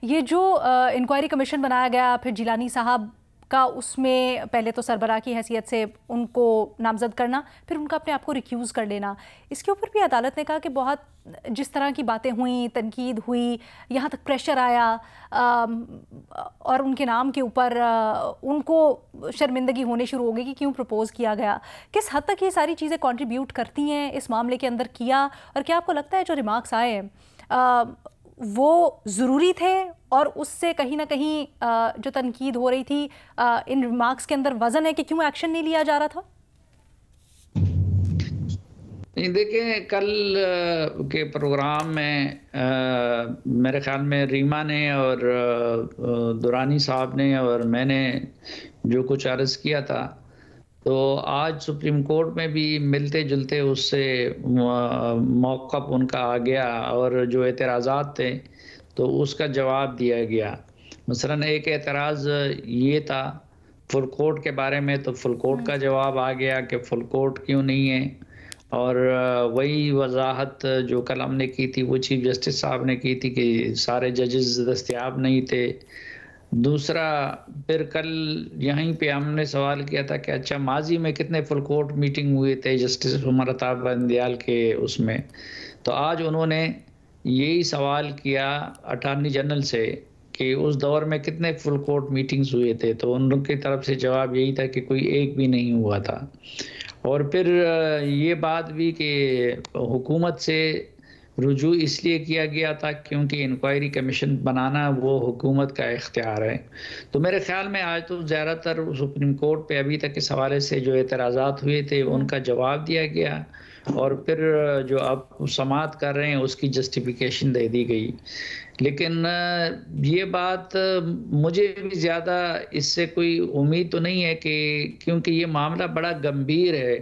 ये जो inquiry commission बनाया गया, फिर जिलानी साहब का उसमें पहले तो सरबराह की हैसियत से उनको नामजद करना, फिर उनका अपने आप को रिक्यूज़ कर लेना, इसके ऊपर भी अदालत ने कहा कि बहुत जिस तरह की बातें हुई, तनकीद हुई, यहाँ तक प्रेशर आया और उनके नाम के ऊपर उनको शर्मिंदगी होने शुरू हो गई कि क्यों प्रपोज़ किया गया। किस हद तक ये सारी चीज़ें कंट्रीब्यूट करती हैं इस मामले के अंदर किया, और क्या आपको लगता है जो रिमार्क्स आए वो ज़रूरी थे और उससे कहीं ना कहीं जो तनकीद हो रही थी इन रिमार्क्स के अंदर वजन है कि क्यों एक्शन नहीं लिया जा रहा था? देखिए, कल के प्रोग्राम में मेरे ख्याल में रीमा ने और दुरानी साहब ने और मैंने जो कुछ अर्ज़ किया था, तो आज सुप्रीम कोर्ट में भी मिलते जुलते उससे मौक़िफ़ उनका आ गया और जो एतराज़ात थे तो उसका जवाब दिया गया। मसलन एक एतराज़ ये था फुल कोर्ट के बारे में, तो फुल कोर्ट का जवाब आ गया कि फुल कोर्ट क्यों नहीं है, और वही वजाहत जो कल हमने की थी वो चीफ जस्टिस साहब ने की थी कि सारे जजेस दस्तयाब नहीं थे। दूसरा, फिर कल यहीं पे हमने सवाल किया था कि अच्छा माजी में कितने फुल कोर्ट मीटिंग हुए थे जस्टिस उमर अताब बंदियाल के उसमें, तो आज उन्होंने यही सवाल किया अटॉर्नी जनरल से कि उस दौर में कितने फुल कोर्ट मीटिंग्स हुए थे, तो उन लोग की तरफ से जवाब यही था कि कोई एक भी नहीं हुआ था। और फिर ये बात भी कि हुकूमत से रुजू इसलिए किया गया था क्योंकि इंक्वायरी कमीशन बनाना वो हुकूमत का इख्तियार है। तो मेरे ख्याल में आज तो ज़्यादातर सुप्रीम कोर्ट पे अभी तक इस हवाले से जो एतराज़ात हुए थे उनका जवाब दिया गया, और फिर जो अब समाअत कर रहे हैं उसकी जस्टिफिकेशन दे दी गई। लेकिन ये बात मुझे भी ज़्यादा इससे कोई उम्मीद तो नहीं है कि, क्योंकि ये मामला बड़ा गंभीर है,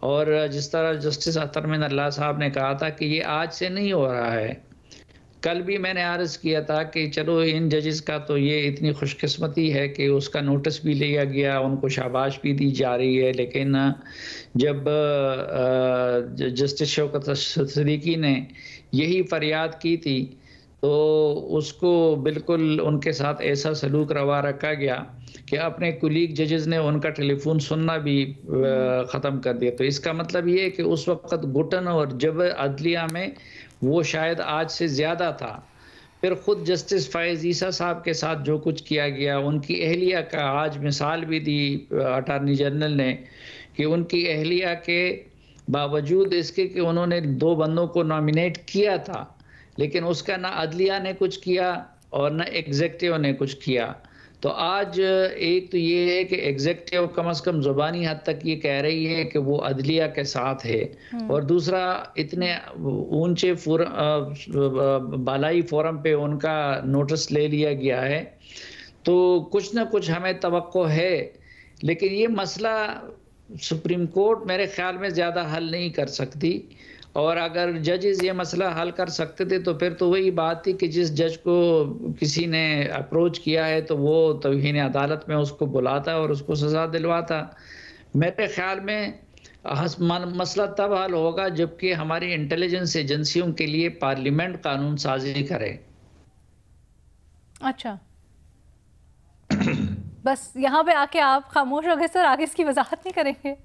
और जिस तरह जस्टिस अतर मिन अल्लाह साहब ने कहा था कि ये आज से नहीं हो रहा है। कल भी मैंने अर्ज़ किया था कि चलो इन जजेस का तो ये इतनी खुशकिस्मती है कि उसका नोटिस भी लिया गया, उनको शाबाश भी दी जा रही है, लेकिन जब जस्टिस शौकत सिद्दीकी ने यही फरियाद की थी तो उसको बिल्कुल उनके साथ ऐसा सलूक रवा रखा गया कि अपने कुलीग जजेस ने उनका टेलीफोन सुनना भी ख़त्म कर दिया। तो इसका मतलब ये है कि उस वक़्त घुटन और जबर अदलिया में वो शायद आज से ज़्यादा था। फिर ख़ुद जस्टिस फ़ायज़ ईसा साहब के साथ जो कुछ किया गया, उनकी अहलिया का आज मिसाल भी दी अटॉर्नी जनरल ने कि उनकी अहलिया के बावजूद इसके कि उन्होंने 2 बंदों को नॉमिनेट किया था, लेकिन उसका ना अदलिया ने कुछ किया और ना एग्जेक्टिव ने कुछ किया। तो आज एक तो ये है कि एग्जेक्टिव कम से कम ज़ुबानी हद तक ये कह रही है कि वो अदलिया के साथ है, और दूसरा इतने ऊंचे बालाई फोरम पे उनका नोटिस ले लिया गया है, तो कुछ ना कुछ हमें तवक्को है। लेकिन ये मसला सुप्रीम कोर्ट मेरे ख्याल में ज़्यादा हल नहीं कर सकती, और अगर जजेस ये मसला हल कर सकते थे तो फिर तो वही बात थी कि जिस जज को किसी ने अप्रोच किया है तो वो तौहीन अदालत में उसको बुलाता और उसको सज़ा दिलवाता। मेरे ख्याल में मसला तब हल होगा जबकि हमारी इंटेलिजेंस एजेंसियों के लिए पार्लियामेंट कानून साजी करे। अच्छा, बस यहाँ पे आके आप खामोश हो गए सर, आगे इसकी वजाहत नहीं करेंगे?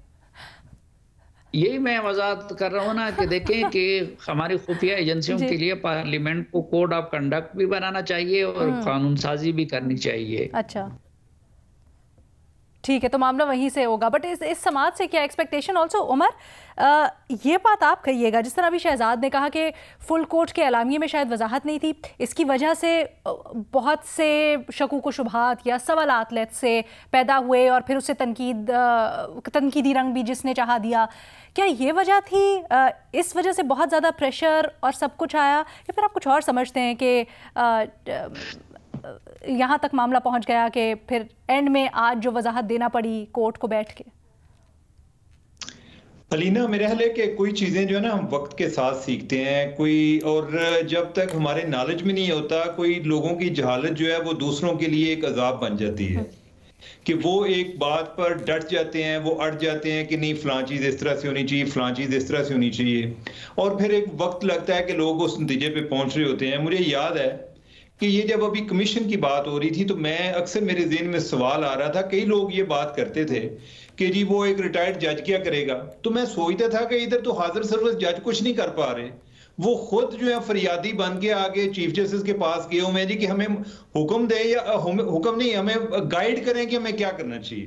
यही मैं वजाहत कर रहा हूँ ना कि देखें कि हमारी खुफिया एजेंसियों के लिए पार्लियामेंट को कोड ऑफ कंडक्ट भी बनाना चाहिए और कानून साजी भी करनी चाहिए। अच्छा, ठीक है, तो मामला वहीं से होगा। बट इस समाज से क्या एक्सपेक्टेशन ऑल्सो उमर, ये बात आप कहिएगा, जिस तरह अभी शहजाद ने कहा कि फुल कोर्ट के एलामिये में शायद वजाहत नहीं थी, इसकी वजह से बहुत से शकूक व शुबहात या सवालात लेट से पैदा हुए और फिर उससे तनकीदी रंग भी जिसने चाहा दिया। क्या ये वजह थी, इस वजह से बहुत ज़्यादा प्रेशर और सब कुछ आया, या फिर आप कुछ और समझते हैं कि यहाँ तक मामला पहुँच गया कि फिर एंड में आज जो वजाहत देना पड़ी कोर्ट को बैठ के? अलीना, मेरा ख्याल है कि कोई चीज़ें जो है ना हम वक्त के साथ सीखते हैं, कोई और जब तक हमारे नॉलेज में नहीं होता, कोई लोगों की जहालत जो है वो दूसरों के लिए एक अजाब बन जाती है कि वो एक बात पर डट जाते हैं, वो अड़ जाते हैं कि नहीं फलां चीज़ इस तरह से होनी चाहिए, फलां चीज़ इस तरह से होनी चाहिए, और फिर एक वक्त लगता है कि लोग उस नतीजे पे पहुंच रहे होते हैं। मुझे याद है कि ये जब अभी कमीशन की बात हो रही थी तो मैं अक्सर मेरे ज़हन में सवाल आ रहा था, कई लोग ये बात करते थे कि जी वो एक रिटायर्ड जज क्या करेगा, तो मैं सोचता था कि इधर तो हाजिर सर्विस जज कुछ नहीं कर पा रहे, वो खुद जो है फरियादी बन के आगे चीफ जस्टिस के पास गए हुए हैं जी कि हमें हुक्म दे या हुक्म नहीं, हमें गाइड करें कि हमें क्या करना चाहिए।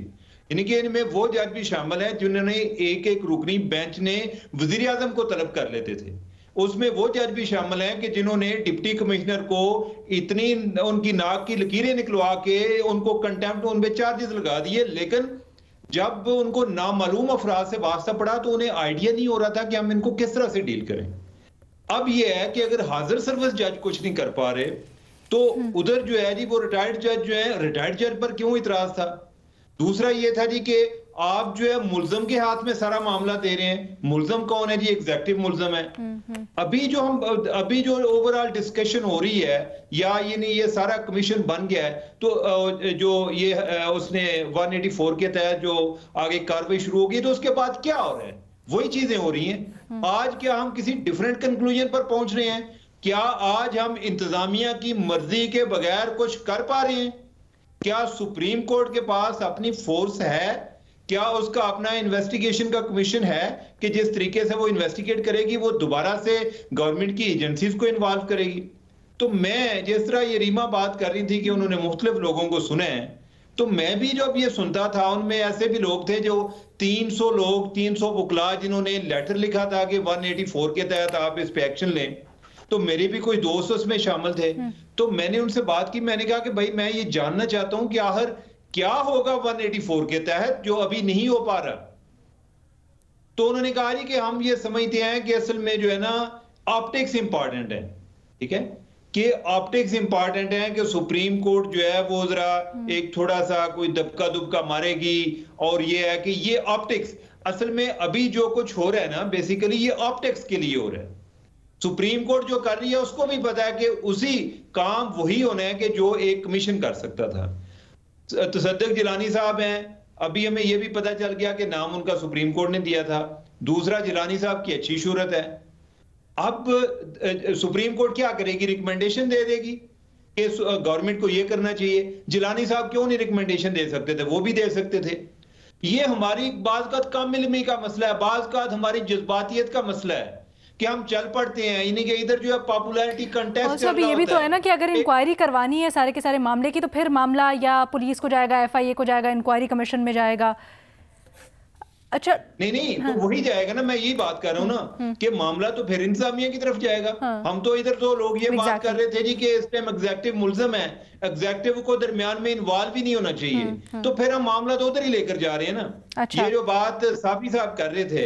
यानी कि इनमें वो जज भी शामिल है जिन्होंने एक एक रुकनी बेंच ने वजीर आजम को तलब कर लेते थे। उसमें वो जज भी शामिल हैं कि जिन्होंने डिप्टी कमिश्नर को इतनी उनकी नाक की लकीरें निकलवा के उनको कंटेम्प्ट, उन पे चार्जेस लगा दिए, लेकिन जब उनको नामालूम अफराद से वास्ता पड़ा तो उन्हें आइडिया नहीं हो रहा था कि हम इनको किस तरह से डील करें। अब यह है कि अगर हाजिर सर्विस जज कुछ नहीं कर पा रहे तो उधर जो है जी वो रिटायर्ड जज जो है, रिटायर्ड जज पर क्यों इतराज था। दूसरा ये था जी कि आप जो है मुल्जम के हाथ में सारा मामला दे रहे हैं। मुल्जम कौन है जी? एग्जेक्टिव मुल्जम है। अभी जो ओवरऑल डिस्कशन हो रही है या ये नहीं, ये सारा कमीशन बन गया है तो जो ये उसने 184 के तहत जो आगे कार्रवाई शुरू होगी तो उसके बाद क्या हो रहा है? वही चीजें हो रही हैं। आज क्या हम किसी डिफरेंट कंक्लूजन पर पहुंच रहे हैं? क्या आज हम इंतजामिया की मर्जी के बगैर कुछ कर पा रहे हैं? क्या सुप्रीम कोर्ट के पास अपनी फोर्स है? क्या उसका अपना इन्वेस्टिगेशन का कमीशन है कि जिस तरीके से वो इन्वेस्टिगेट करेगी वो दोबारा से गवर्नमेंट की एजेंसीज को इन्वॉल्व करेगी? तो मैं जिस तरह ये रीमा बात कर रही थी कि उन्होंने मुख्तलिफ लोगों को सुना है, तो मैं भी जब ये सुनता था उनमें ऐसे भी लोग थे जो 300 लोग, 300 वकला जिन्होंने लेटर लिखा था कि 184 के तहत आप इस पे एक्शन लें, तो मेरे भी कोई दोस्त उसमें शामिल थे। तो मैंने उनसे बात की, मैंने कहा कि भाई मैं ये जानना चाहता हूं कि आखिर क्या होगा 184 के तहत जो अभी नहीं हो पा रहा। तो उन्होंने कहा जी कि हम ये समझते हैं कि असल में जो है ना ऑप्टिक्स इंपॉर्टेंट है। ठीक है कि ऑप्टिक्स इंपॉर्टेंट है कि सुप्रीम कोर्ट जो है वो जरा एक थोड़ा सा कोई दबका दुबका मारेगी, और ये है कि ये ऑप्टिक्स असल में अभी जो कुछ हो रहा है ना बेसिकली ये ऑप्टिक्स के लिए हो रहा है। सुप्रीम कोर्ट जो कर रही है उसको भी पता है कि उसी काम वही होना है कि जो एक कमीशन कर सकता था। तसद्दुक जिलानी साहब हैं, अभी हमें यह भी पता चल गया कि नाम उनका सुप्रीम कोर्ट ने दिया था। दूसरा, जिलानी साहब की अच्छी शोहरत है। अब सुप्रीम कोर्ट क्या करेगी? रिकमेंडेशन दे देगी कि गवर्नमेंट को यह करना चाहिए। जिलानी साहब क्यों नहीं रिकमेंडेशन दे सकते थे? वो भी दे सकते थे। ये हमारी बाज़ कम इल्मी का मसला है, बाज़ हमारी जज्बातियत का मसला है कि हम चल पड़ते हैं। यानी कि इधर जो है पॉपुलैरिटी कंटेस्ट चल रहा ये भी तो है ना कि अगर इंक्वायरी करवानी है सारे के सारे मामले की तो फिर मामला या पुलिस को जाएगा, FIA को जाएगा, इंक्वायरी कमीशन में जाएगा। अच्छा नहीं तो वही जाएगा ना, मैं यही बात कर रहा हूँ ना कि मामला तो फिर इंतजामिया की तरफ जाएगा। हम तो इधर तो लोग ये बात कर रहे थे जी कि इस टाइम एग्जेक्टिव मुल्जम है, एग्जेक्टिव को दरमियान में इन्वॉल्व ही नहीं होना चाहिए, तो फिर हम मामला तो उधर ही लेकर जा रहे हैं ना। अच्छा। ये जो बात साफी साहब कर रहे थे,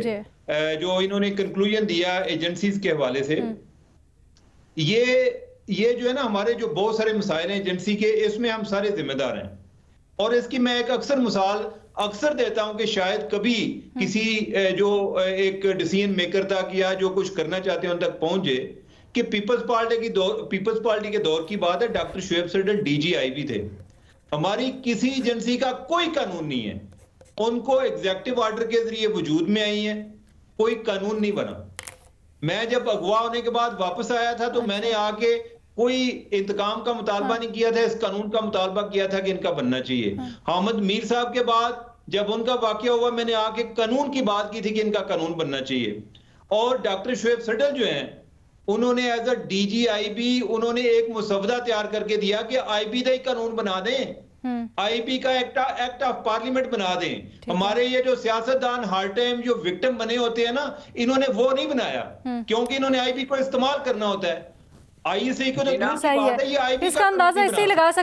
जो इन्होंने कंक्लूजन दिया एजेंसीज के हवाले से, ये जो है ना हमारे जो बहुत सारे मसाइल हैं एजेंसी के, इसमें हम सारे जिम्मेदार हैं। और इसकी मैं एक अक्सर मिसाल अक्सर देता हूं कि शायद कभी किसी जो एक डिसीजन मेकर तक या जो कुछ करना चाहते हैं उन तक पहुंचे कि पीपल्स पार्टी के दौर की बात है। डॉक्टर शुएब सडल DGIB थे। हमारी किसी एजेंसी का कोई कानून नहीं है, उनको एग्जेक्टिव ऑर्डर के जरिए वजूद में आई है, कोई कानून नहीं बना। मैं जब अगवा होने के बाद वापस आया था तो मैंने आके कोई इंतकाम का मुतालबा नहीं किया था, इस कानून का मुतालबा किया था कि इनका बनना चाहिए। हामिद मीर साहब के बाद जब उनका वाकया हुआ मैंने आके कानून की बात की थी कि इनका कानून बनना चाहिए। और डॉक्टर शुएब सडल जो हैं उन्होंने एज अ DGIB उन्होंने एक मुसवदा तैयार करके दिया कि IB का ही कानून बना दें, IB का एक्ट ऑफ पार्लियामेंट बना दें। हमारे ये जो सियासतदान हर टाइम जो विक्टिम बने होते हैं ना, इन्होंने वो नहीं बनाया क्योंकि इन्होंने IB को इस्तेमाल करना होता है। IEC को जो इसका अंदाजा इससे लगा सकते